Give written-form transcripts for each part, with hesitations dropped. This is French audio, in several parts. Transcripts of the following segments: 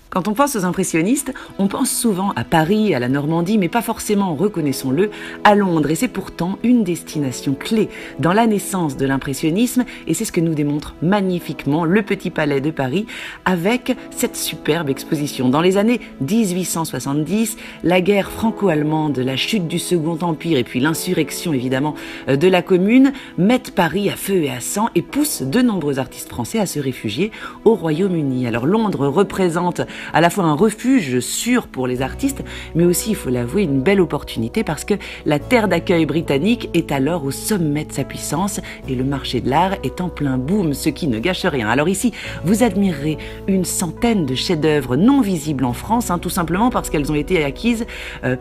Quand on pense aux impressionnistes, on pense souvent à Paris, à la Normandie, mais pas forcément, reconnaissons-le, à Londres. Et c'est pourtant une destination clé dans la naissance de l'impressionnisme, et c'est ce que nous démontre magnifiquement le Petit Palais de Paris avec cette superbe exposition. Dans les années 1870, la guerre franco-allemande, la chute du Second Empire et puis l'insurrection évidemment de la Commune mettent Paris à feu et à sang et poussent de nombreux artistes français à se réfugier au Royaume-Uni. Alors Londres représente à la fois un refuge sûr pour les artistes, mais aussi, il faut l'avouer, une belle opportunité parce que la terre d'accueil britannique est alors au sommet de sa puissance et le marché de l'art est en plein boom, ce qui ne gâche rien. Alors ici, vous admirerez une centaine de chefs-d'œuvre non visibles en France, tout simplement parce qu'elles ont été acquises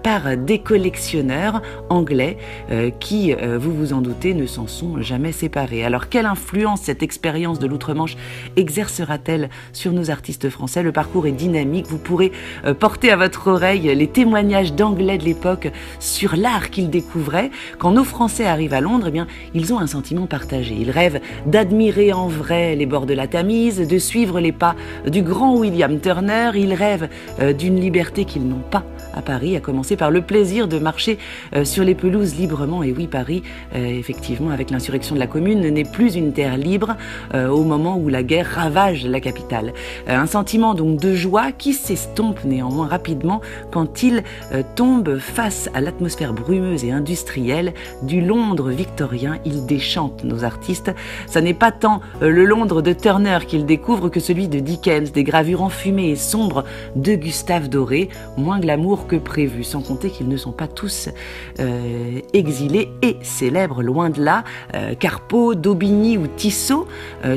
par des collectionneurs anglais qui, vous vous en doutez, ne s'en sont jamais séparés. Alors quelle influence cette expérience de l'outre-Manche exercera-t-elle sur nos artistes français? Le parcours est dynamique. Vous pourrez porter à votre oreille les témoignages d'anglais de l'époque sur l'art qu'ils découvraient. Quand nos Français arrivent à Londres, eh bien, ils ont un sentiment partagé. Ils rêvent d'admirer en vrai les bords de la Tamise, de suivre les pas du grand William Turner. Ils rêvent d'une liberté qu'ils n'ont pas à Paris, à commencer par le plaisir de marcher sur les pelouses librement. Et oui, Paris, effectivement, avec l'insurrection de la Commune, n'est plus une terre libre au moment où la guerre ravage la capitale. Un sentiment donc de joie qui s'estompe néanmoins rapidement quand il tombe face à l'atmosphère brumeuse et industrielle du Londres victorien. Il déchante nos artistes. Ça n'est pas tant le Londres de Turner qu'il découvre que celui de Dickens, des gravures enfumées et sombres de Gustave Doré, moins glamour que prévu, sans compter qu'ils ne sont pas tous exilés et célèbres, loin de là. Carpeaux, Daubigny ou Tissot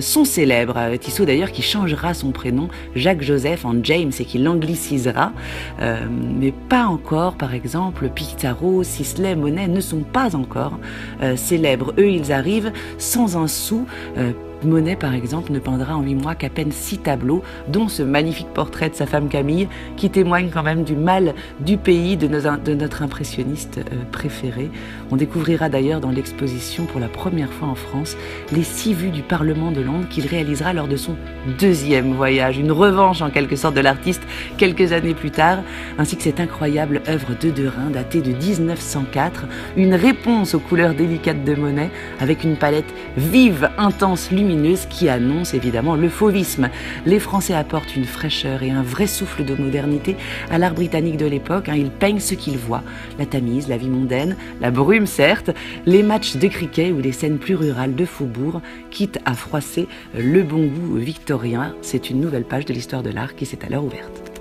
sont célèbres. Tissot d'ailleurs qui changera son prénom, Jacques-Joseph, en James, et qui l'anglicisera, mais pas encore, par exemple, Pissarro, Sisley, Monet ne sont pas encore célèbres. Eux, ils arrivent sans un sou. Monet, par exemple, ne peindra en 8 mois qu'à peine 6 tableaux, dont ce magnifique portrait de sa femme Camille, qui témoigne quand même du mal du pays de notre impressionniste préféré. On découvrira d'ailleurs dans l'exposition, pour la première fois en France, les 6 vues du Parlement de Londres qu'il réalisera lors de son 2e voyage, une revanche en quelque sorte de l'artiste quelques années plus tard, ainsi que cette incroyable œuvre de Derain datée de 1904, une réponse aux couleurs délicates de Monet avec une palette vive, intense, lumineuse, qui annonce évidemment le fauvisme. Les Français apportent une fraîcheur et un vrai souffle de modernité à l'art britannique de l'époque. Ils peignent ce qu'ils voient, la Tamise, la vie mondaine, la brume certes, les matchs de cricket ou les scènes plus rurales de faubourg, quitte à froisser le bon goût victorien. C'est une nouvelle page de l'histoire de l'art qui s'est alors ouverte.